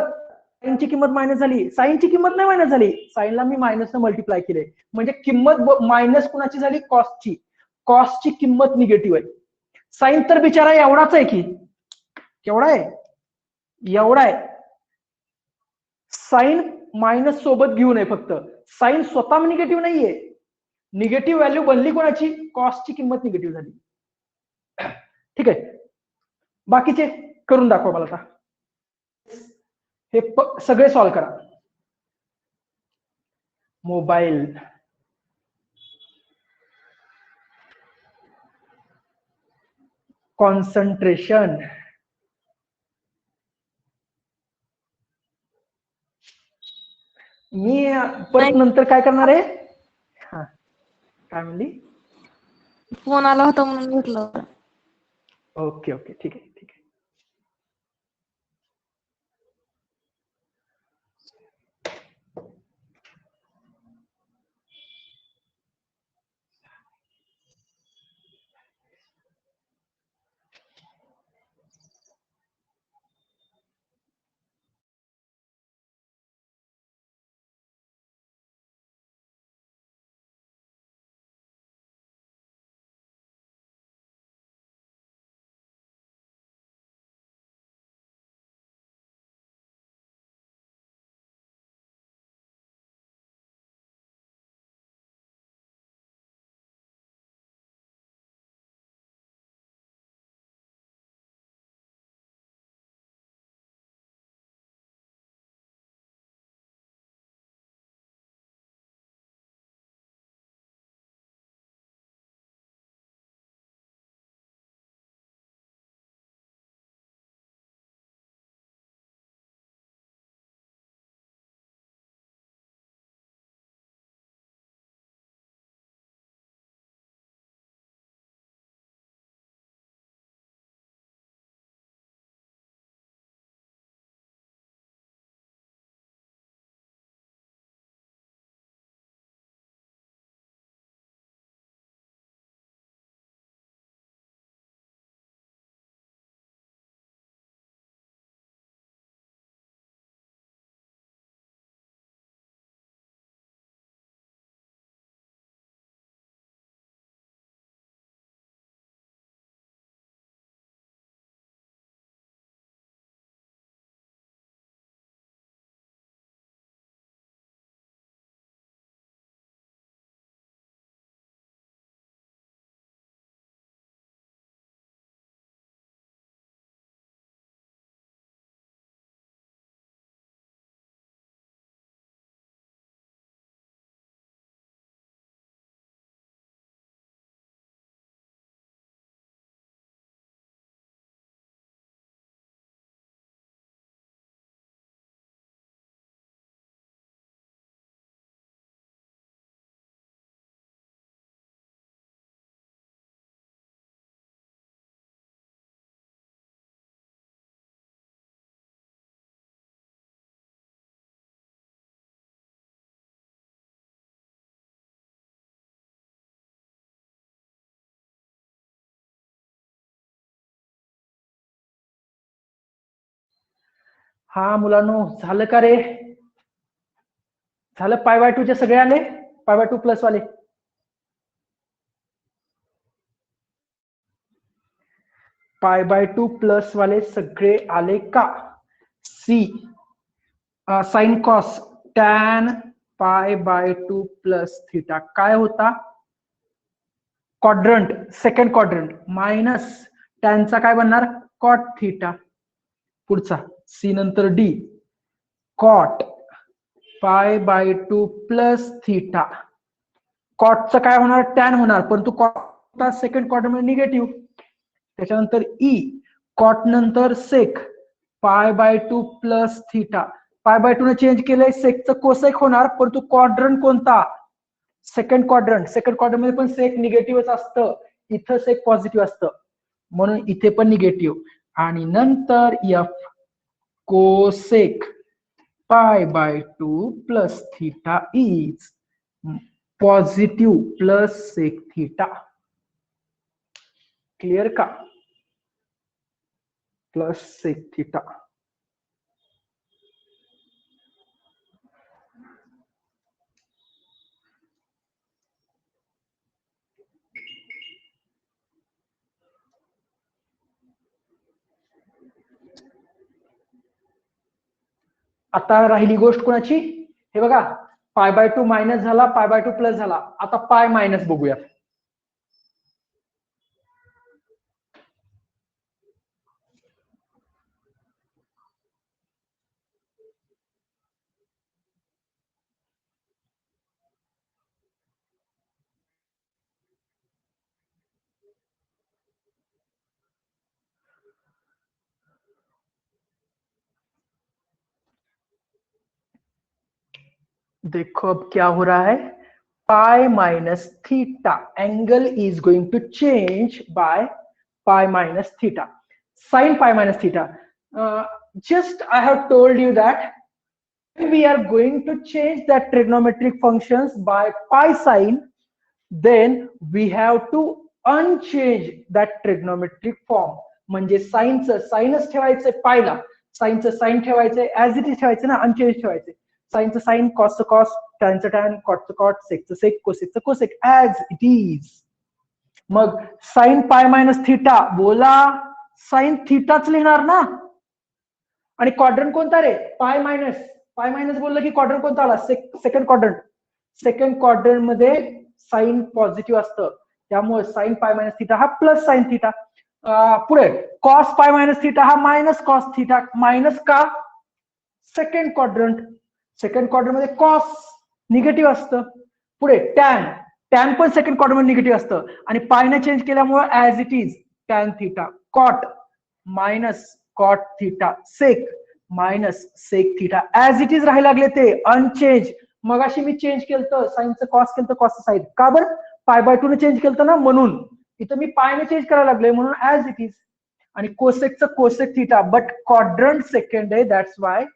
साइनची किंमत मायनस झाली, साइनची किंमत नाही मायनस झाली, साइनला मी मायनस ने मल्टिप्लाय केले, म्हणजे किंमत मायनस कुणाची झाली, कॉसची. कॉसची किंमत निगेटिव्ह आहे. साइन तर बिचारा एवढाच आहे की, केवढा आहे, एवढा आहे. साइन मायनस सोबत घेऊ नये फक्त, साइन स्वतः निगेटिव्ह नाहीये, निगेटिव्ह व्हॅल्यू बनली कोणाची, कॉस्टची किंमत निगेटिव्ह झाली. ठीक आहे, बाकीचे करून दाखवा मला आता. हे सगळे सॉल्व करा. मोबाईल, कॉन्सन्ट्रेशन, मी परत नंतर काय करणार आहे, हा काय म्हणली, फोन आला होता म्हणून घेतलं. ओके ओके ठीक आहे ठीक आहे. हा मुलांनो झालं का रे, झालं, π/2 चे सगळे आले, π/2 प्लस वाले, π/2 प्लस वाले सगळे आले का. See, sine cos tan π/2 plus theta काय होता, क्वाड्रंट, सेकंड क्वाड्रंट, मायनस टॅनचा काय बनणार, कॉट थिटा. पुढचा सी नंतर डी, कॉट π/2 प्लस थिटा कॉटचं काय होणार, टॅन होणार, परंतु कॉट सेकंड क्वाड्रंट मध्ये निगेटिव्ह. त्याच्यानंतर ई, कॉट नंतर sec, pi by 2 plus theta. Pi by 2 ने चेंज केलंय, सेकचं कोसेक होणार, परंतु क्वाड्रंट कोणता, सेकंड क्वाड्रंट. सेकंड क्वाड्रंट मध्ये पण सेक निगेटिव्हच असतं, इथं सेक पॉझिटिव्ह असतं, म्हणून इथे पण निगेटिव्ह. आणि नंतर if cosec pi by 2 plus theta is positive plus sec theta. Clear का, प्लस सेक थिटा. आता राहिली गोष्ट कोणाची, हे बघा, पाय बाय 2 मायनस झाला, पाय बाय 2 प्लस झाला. आता पाय मायनस बघूया. देखो अब क्या हो रहा है, pi minus theta, angle is going to change by pi minus theta, sine pi minus theta. Just I have told you that we are going to change the trigonometric functions by pi sign, then we have to unchange that trigonometric form. म्हणजे साइनचं साइनच ठेवायचंय पायला, साइनचं sine ठेवायचंय, as it is ठेवायचं ना, unchanged ठेवायचंय. साइनचं साइन, कॉसचं कॉस, टॅनचं टॅन, कॉटचं कॉट, सेकचं सेक, कोसेकचं कोसेक, ऍज इट इज. मग साइन पाय मायनस थीटा, बोला साइन थीटाच लिहिणार ना. आणि क्वाड्रंट कोणता रे, पाय मायनस. पाय मायनस बोललं की क्वाड्रंट कोणता आला, सेकंड क्वाड्रंट. सेकंड क्वाड्रंट मध्ये साइन पॉझिटिव्ह असतं, त्यामुळे साइन पाय मायनस थीटा हा प्लस साइन थीटा. पुढे कॉस पाय मायनस थीटा हा मायनस कॉस थीटा. मायनस का, सेकंड क्वाड्रंट. सेकंड क्वाड्रंट मध्ये कॉस निगेटिव्ह असतं. पुढे टॅन, टॅन पण सेकंड क्वाड्रंट मध्ये निगेटिव्ह असतं, आणि पायने चेंज केल्यामुळे as it is tan theta. Cot minus cot theta, sec minus sec theta, as it is राहायला लागले ते, अनचेंज. मगाशी मी चेंज केलं, साइनचं कॉस केलं, कॉसचं साइन. का बरं, पाय बाय 2 ने चेंज केलं ना, म्हणून. इथं मी पायने चेंज करायला लागले, म्हणून ऍज इट इज. आणि कोसेकचं cosec theta, but quadrant second आहे, that's why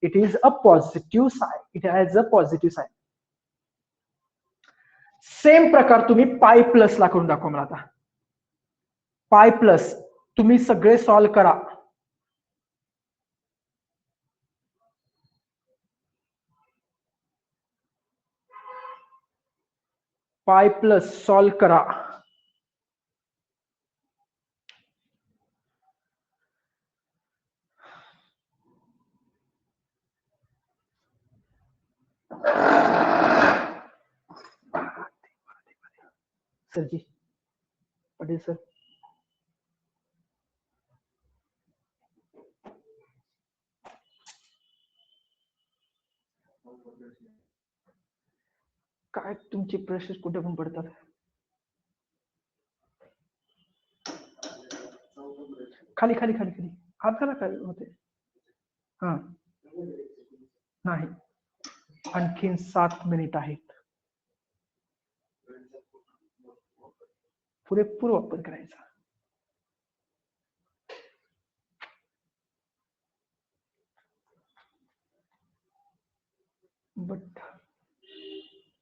it is a positive sign, it has a positive sign. Same प्रकार तुम्ही पाय प्लस ला करून दाखवा मला. आता पाय प्लस तुम्ही सगळे सॉल्व करा. पाय प्लस सॉल्व करा. सर जी, पटेल सर. काय तुमचे प्रश्न कुठे पण पडतात. खाली खाली खाली खाली हात घाला, काय होते. हा नाही, आणखीन 7 मिनिट आहेत, पुरेपूर वापर करायचा. But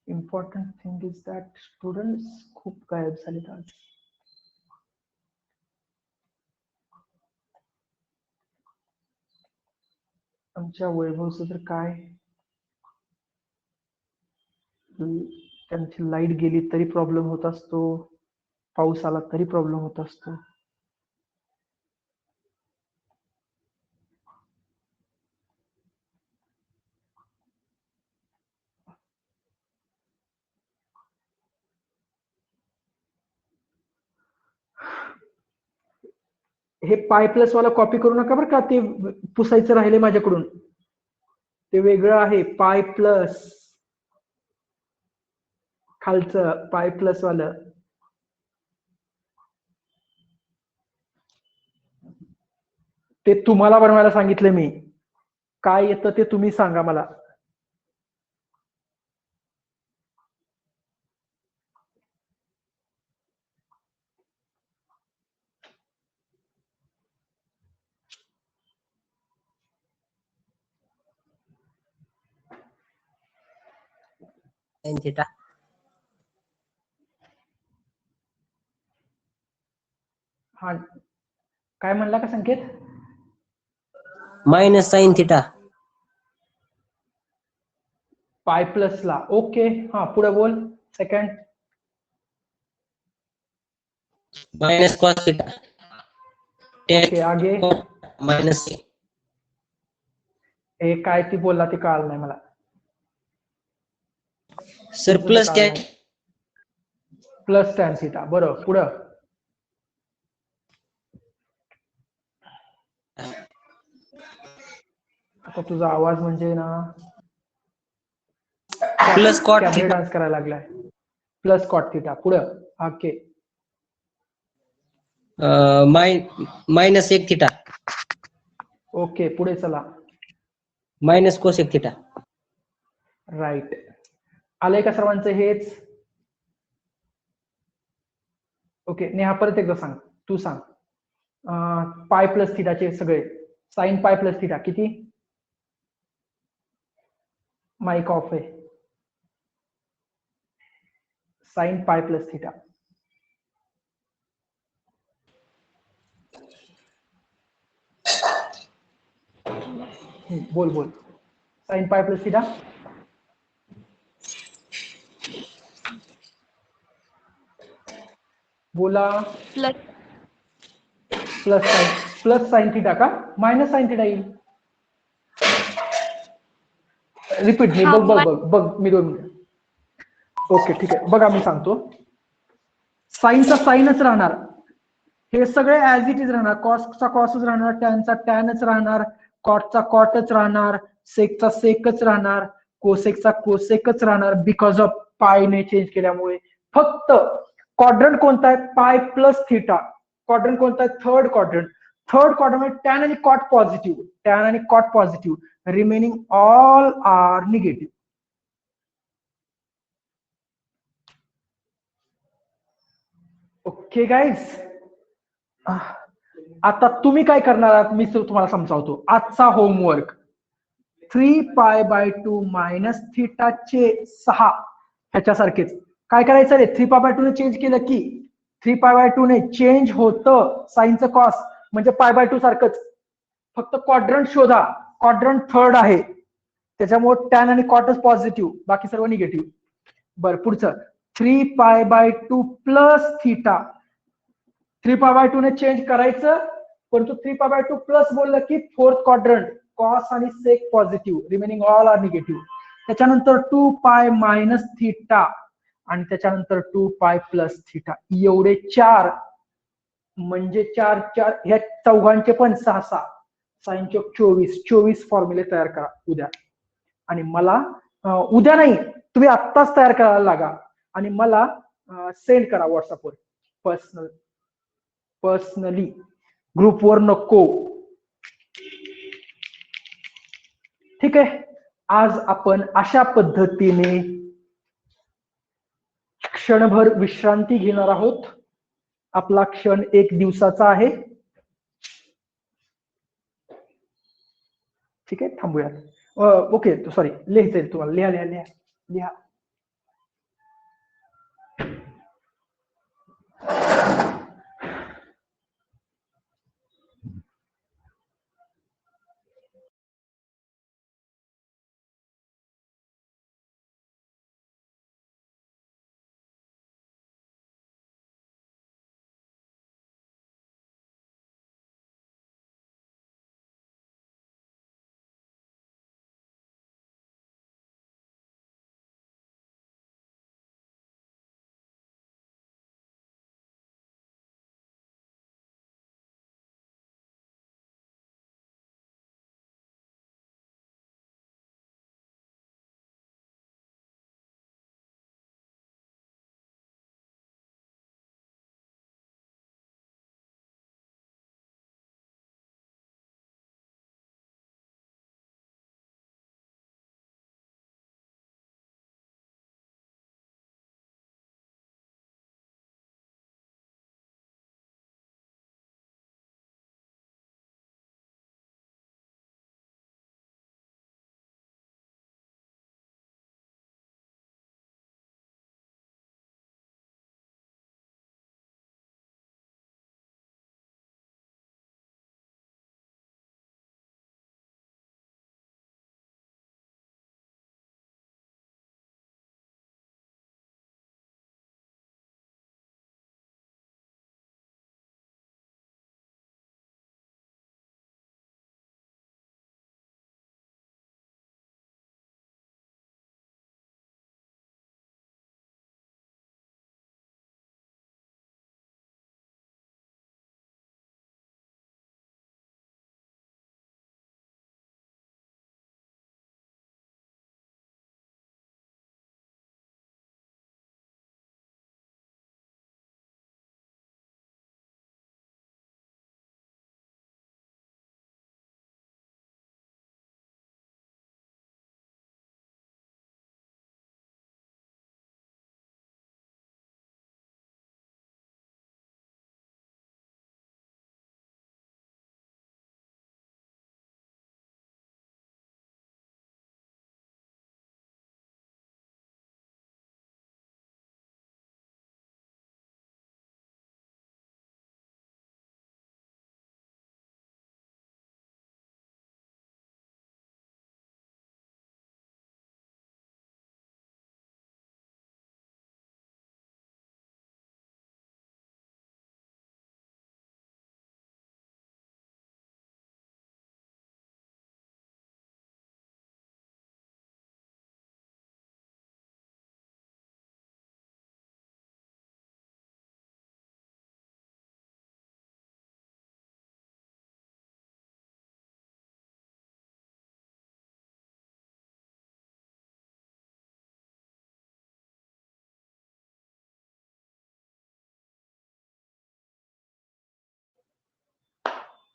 important thing is that students खूप गायब झालेत आज. आमच्या वैभवचं तर काय, त्यांची लाईट गेली तरी प्रॉब्लेम होत असतो, पाऊस आला तरी प्रॉब्लेम होत असतो. हे पाय प्लस वाला कॉपी करू नका बरं का, ते पुसायचं राहिले माझ्याकडून, ते वेगळं आहे. पाय प्लस खालचं पाय प्लस वालं ते तुम्हाला बनवायला सांगितलं मी. काय येतं ते तुम्ही सांगा मला. sin theta हा काय म्हणला का संकेत? minus sin theta पाय प्लस ला. ओके, हा पुढे बोल. Second minus cos theta okay, आगे. minus हे काय ती बोलला ते कळालं नाही मला. sir plus tan plus tan theta. बरं, पुढं आता तुझा आवाज म्हणजे ना plus cot cabaret theta dance करायला लागलाय. Plus cot theta. पुढं okay. minus sec theta okay, पुढे चला. minus cosec theta right. आलंय का सर्वांचं हेच? ओके, नेहा परत एकदा सांग. तू सांग. पाय प्लस थिटाचे सगळे. साइन पाय प्लस थिटा किती? माइक ऑफ आहे. साइन पाय प्लस थिटा. बोल बोल. साइन पाय प्लस थिटा बोला. प्लस साइन थिटा का मायनस साइन थिटा येईल? रिपीट मी बघ मी 2 मिनिट. ओके ठीक आहे, बघा मी सांगतो. साइनचा साइनच राहणार. हे सगळे ऍज इट इज राहणार. कॉसचा कॉसच राहणार, टॅनचा टॅनच राहणार, कॉटचा कॉटच राहणार, सेकचा सेकच राहणार, कोसेकचा कोसेकच राहणार बिकॉज ऑफ पायने चेंज केल्यामुळे. फक्त क्वाड्रंट कोणता आहे? पाय प्लस थिटा. क्वाड्रंट कोणता आहे? Third quadrant. थर्ड क्वाड्रंट मध्ये टॅन आणि कॉट पॉझिटिव्ह, टॅन आणि cot positive, remaining all are negative. Okay guys, आता तुम्ही काय करणार आहात मी तुम्हाला समजावतो. आजचा होमवर्क 3π/2 मायनस थिटाचे 6 ह्याच्यासारखेच काय करायचं रे? 3π/2 ने चेंज केलं की 3π/2 ने चेंज होतं साइनचं कॉस, म्हणजे π/2 सारखंच. फक्त क्वाड्रंट शोधा. क्वाड्रंट थर्ड आहे त्याच्यामुळे टॅन आणि कॉटच पॉझिटिव्ह, बाकी सर्व निगेटिव्ह. बरं, पुढचं 3π/2 प्लस थिटा. 3π/2 ने चेंज करायचं, परंतु 3π/2 प्लस बोललं की फोर्थ क्वाड्रंट, कॉस आणि sec positive, remaining all are negative. त्याच्यानंतर 2π मायनस थिटा आणि त्याच्यानंतर 2π प्लस थिटा. एवढे 4 म्हणजे 4 4 ह्या चौघांचे पण 6 6 साइन चौक 24 फॉर्म्युले तयार करा उद्या. आणि मला उद्या नाही, तुम्ही आत्ताच तयार करायला लागा आणि मला सेंड करा व्हॉट्सअपवर पर्सनली, ग्रुपवर नको. ठीक आहे. आज आपण अशा पद्धतीने क्षणभर विश्रांती घेणार आहोत. आपला क्षण 1 दिवसाचा आहे. ठीक आहे, थांबूया. ओके, सॉरी, लिहायचंय तुम्हाला. लिहा लिहा लिहा लिहा.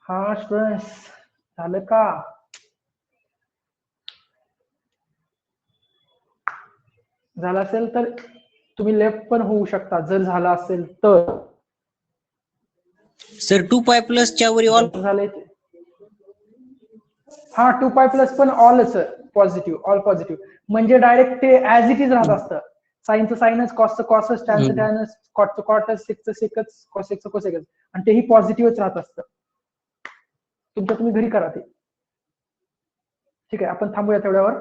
हा स्टुडंट्स झालं का? झालं असेल तर तुम्ही लेफ्ट पण होऊ शकता जर झालं असेल तर. सर 2 पाय प्लसच्या वरी ऑल झालंय ते. हा 2 पाय प्लस पण ऑलच पॉझिटिव्ह, ऑल पॉझिटिव्ह म्हणजे डायरेक्ट ते ऍज इट इज राहत असतं. साईनचं साईनच, कॉसचं कॉसच, टॅनचं टॅनच, कॉटचं कॉटच, सिकचं सिकच, कोसेकचं कोसेकच आणि तेही पॉझिटिव्हच राहत असतं. तुमच्या तुम्ही घरी करा ते. ठीक आहे, आपण थांबूया तेवढ्यावर.